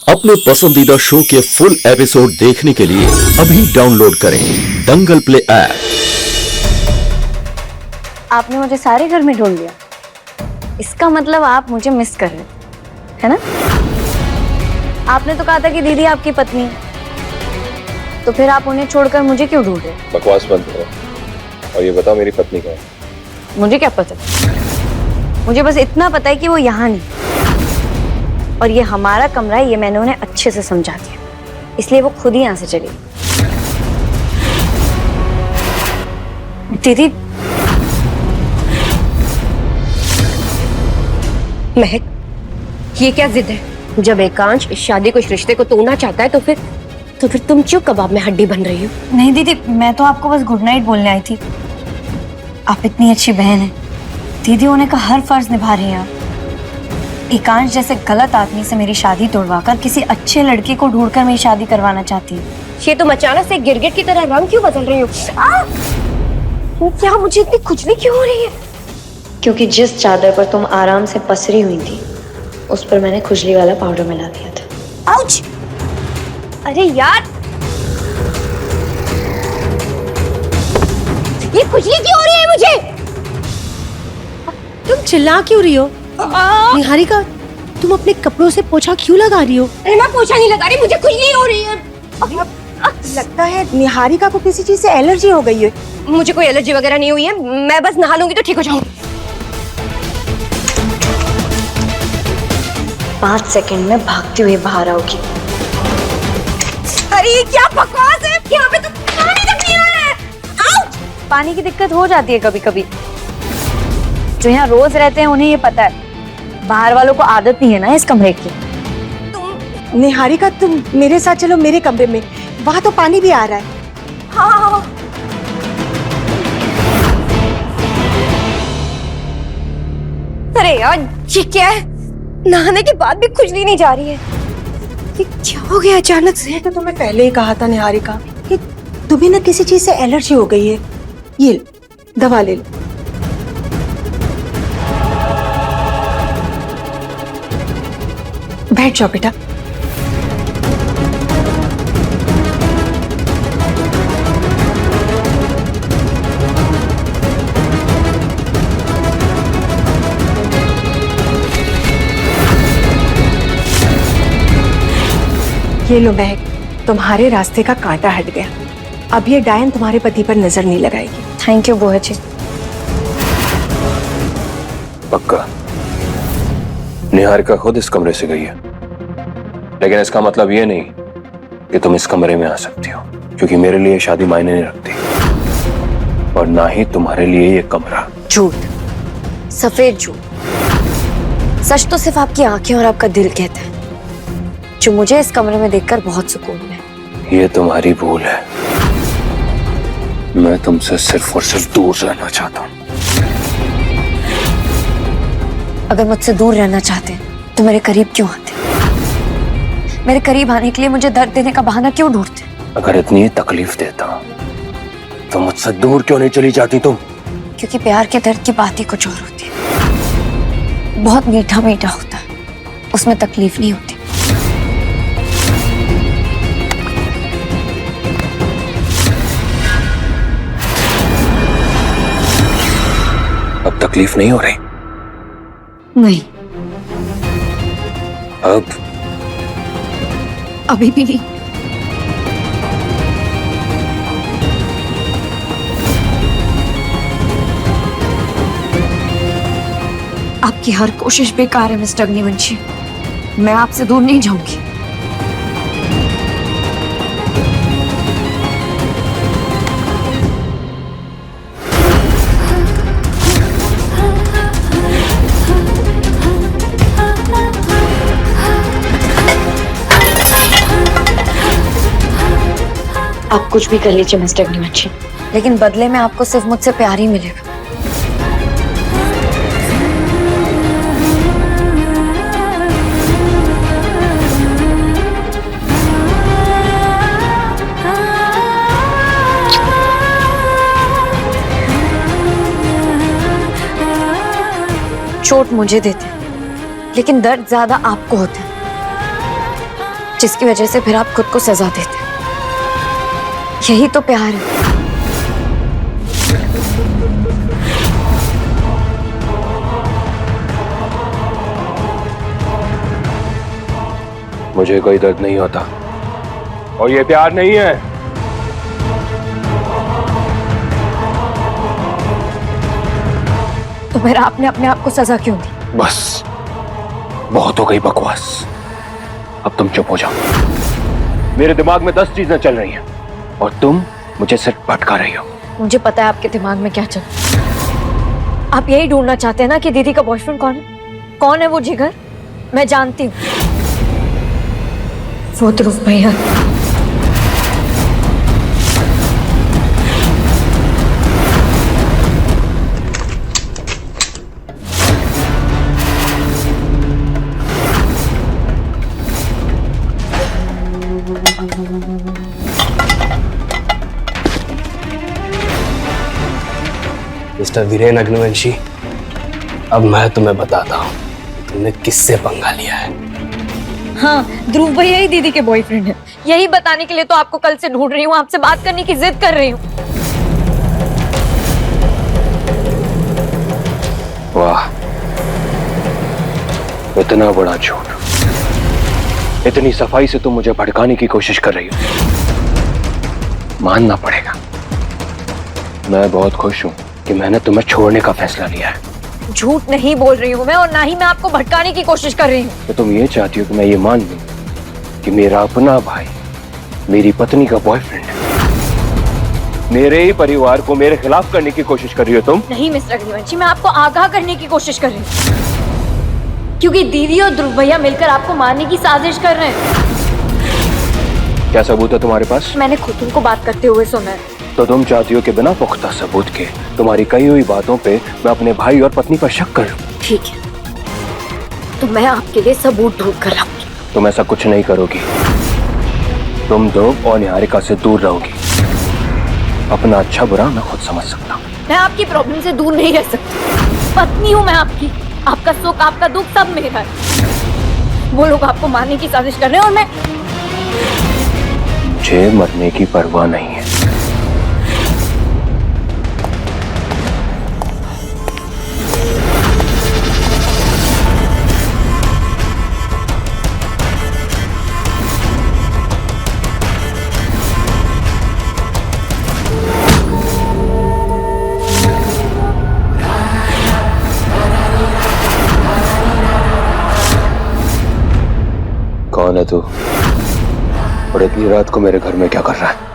अपने पसंदीदा शो के फुल एपिसोड देखने के लिए अभी डाउनलोड करें दंगल प्ले ऐप। आपने मुझे सारे घर में ढूंढ लिया, इसका मतलब आप मुझे मिस कर रहे है ना? आपने तो कहा था कि दीदी आपकी पत्नी है, तो फिर आप उन्हें छोड़कर मुझे क्यों ढूंढ रहे? बकवास बंद करो और ये बताओ मेरी पत्नी कहाँ है? मुझे क्या पता, मुझे बस इतना पता है कि वो यहाँ नहीं, और ये हमारा कमरा है, ये मैंने उन्हें अच्छे से समझा दिया, इसलिए वो खुद ही यहाँ से चली। दीदी, महक, ये क्या जिद है? जब एकांश इस शादी को, इस रिश्ते को तोड़ना चाहता है तो फिर तुम क्यों कबाब में हड्डी बन रही हो? नहीं दीदी, मैं तो आपको बस गुड नाइट बोलने आई थी। आप इतनी अच्छी बहन हैं, दीदी होने का हर फर्ज निभा रही हैं आप। एकांश जैसे गलत आदमी से मेरी शादी तोड़वाकर किसी अच्छे लड़के को ढूंढकर मेरी शादी करवाना चाहती है। ये तुम अचानक से गिरगिट की तरह रंग क्यों बदल रही हो? क्या मुझे इतनी खुजली क्यों हो रही है? क्योंकि जिस चादर पर तुम आराम से पसरी हुई थी, उस पर मैंने खुजली वाला पाउडर मिला दिया था। आउच! अरे यार, ये खुजली क्यों हो रही है मुझे? तुम चिल्ला क्यों रही हो? निहारिका, तुम अपने कपड़ों से पोछा क्यों लगा रही हो? अरे मैं पोछा नहीं लगा रही, मुझे खुजली हो रही है। लगता है निहारिका को किसी चीज से एलर्जी हो गई है। मुझे कोई एलर्जी वगैरह नहीं हुई है, मैं बस नहा लूंगी तो ठीक हो जाऊंगी। 5 सेकंड में भागती हुई बाहर आओगी। अरे ये क्या बकवास है? यहाँ पे तो पानी तक नहीं आ रहा है। आउट! पानी की दिक्कत हो जाती है कभी कभी, जो यहाँ रोज रहते हैं उन्हें ये पता है, बाहर वालों को आदत नहीं है ना इस कमरे की। निहारिका, तुम मेरे साथ चलो मेरे कमरे में, वहाँ तो पानी भी आ रहा है। हाँ। अरे यार, ये क्या है? नहाने के बाद भी खुजली नहीं जा रही है। ये क्या हो गया अचानक से? तो तुम्हें पहले ही कहा था निहारिका कि तुम्हें ना किसी चीज से एलर्जी हो गई है। ये दवा ले लो। बैठ जाओ बेटा। ये लो महक, तुम्हारे रास्ते का कांटा हट गया। अब ये डायन तुम्हारे पति पर नजर नहीं लगाएगी। थैंक यू बुआ जी। पक्का निहारिका खुद इस कमरे से गई है, लेकिन इसका मतलब ये नहीं कि तुम इस कमरे में आ सकती हो, क्योंकि मेरे लिए शादी मायने नहीं रखती, और ना ही तुम्हारे लिए ये कमरा। झूठ, सफेद झूठ। सच तो सिर्फ आपकी आंखें और आपका दिल कहता है, जो मुझे इस कमरे में देखकर बहुत सुकून है। ये तुम्हारी भूल है। मैं तुमसे सिर्फ और सिर्फ दूर रहना चाहता हूँ। अगर मुझसे दूर रहना चाहते हैं तो मेरे करीब क्यों आते? मेरे करीब आने के लिए मुझे दर्द देने का बहाना क्यों ढूंढते? अगर इतनी तकलीफ देता तो मुझसे दूर क्यों नहीं चली जाती तुम? क्योंकि प्यार के दर्द की बात ही कुछ और होती है, बहुत मीठा मीठा होता है, उसमें तकलीफ नहीं होती। अब तकलीफ नहीं हो रही? नहीं, अब अभी भी नहीं। आपकी हर कोशिश बेकार है मिस्टर अग्निवंशी, मैं आपसे दूर नहीं जाऊंगी। आप कुछ भी कर लीजिए मिस्टर अग्निवंशी, लेकिन बदले में आपको सिर्फ मुझसे प्यार ही मिलेगा। चोट मुझे देते, लेकिन दर्द ज्यादा आपको होता है। जिसकी वजह से फिर आप खुद को सजा देते। यही तो प्यार है। मुझे कोई दर्द नहीं होता और ये प्यार नहीं है। तो फिर आपने अपने आप को सजा क्यों दी? बस बहुत हो गई बकवास, अब तुम चुप हो जाओ। मेरे दिमाग में 10 चीजें चल रही हैं और तुम मुझे सिर्फ भटका रही हो। मुझे पता है आपके दिमाग में क्या चल रहा है। आप यही ढूंढना चाहते हैं ना कि दीदी का बॉयफ्रेंड कौन है? कौन है वो जिगर? मैं जानती हूँ, वो ध्रुव भैया। मिस्टर वीरेन अग्निवंशी, अब मैं तुम्हें बताता हूँ तुमने किससे पंगा लिया है। हाँ, ध्रुव भैया ही दीदी के बॉयफ्रेंड है। यही बताने के लिए तो आपको कल से ढूंढ रही हूँ, आपसे बात करने की जिद कर रही हूँ। वाह, इतना बड़ा झूठ, इतनी सफाई से तुम मुझे भड़काने की कोशिश कर रही हो। मानना पड़ेगा, मैं बहुत खुश हूं कि मैंने तुम्हें छोड़ने का फैसला लिया है। झूठ नहीं बोल रही हूँ मैं, और ना ही मैं आपको भटकाने की कोशिश कर रही हूँ। तो तुम ये चाहती हो कि मैं ये मान लूं कि मेरा अपना भाई मेरी पत्नी का बॉयफ्रेंड है? मेरे ही परिवार को मेरे खिलाफ करने की कोशिश कर रही हो तुम? नहीं मिस्टर अग्निवंशी, मैं आपको आगाह करने की कोशिश कर रही हूँ, क्योंकि दीदी और ध्रुव भैया मिलकर आपको मारने की साजिश कर रहे हैं। क्या सबूत है तुम्हारे पास? मैंने खुद उनको बात करते हुए सुना है। तो तुम चाहती हो कि बिना पुख्ता सबूत के तुम्हारी कही हुई बातों पे मैं अपने भाई और पत्नी पर शक कर लूं? ठीक है, तो मैं आपके लिए सबूत ढूंढ कर लाऊंगी। तुम ऐसा कुछ नहीं करोगी। तुम ध्रुव और निहारिका से दूर रहोगी। अपना अच्छा बुरा मैं खुद समझ सकता हूँ। मैं आपकी प्रॉब्लम से दूर नहीं रह सकती। पत्नी हूँ मैं आपकी, आपका सुख आपका दुख सब मेरा है। वो लोग आपको मारने की साजिश कर रहे हैं और मैं मुझे मरने की परवाह नहीं है। कौन है तू और इतनी रात को मेरे घर में क्या कर रहा है?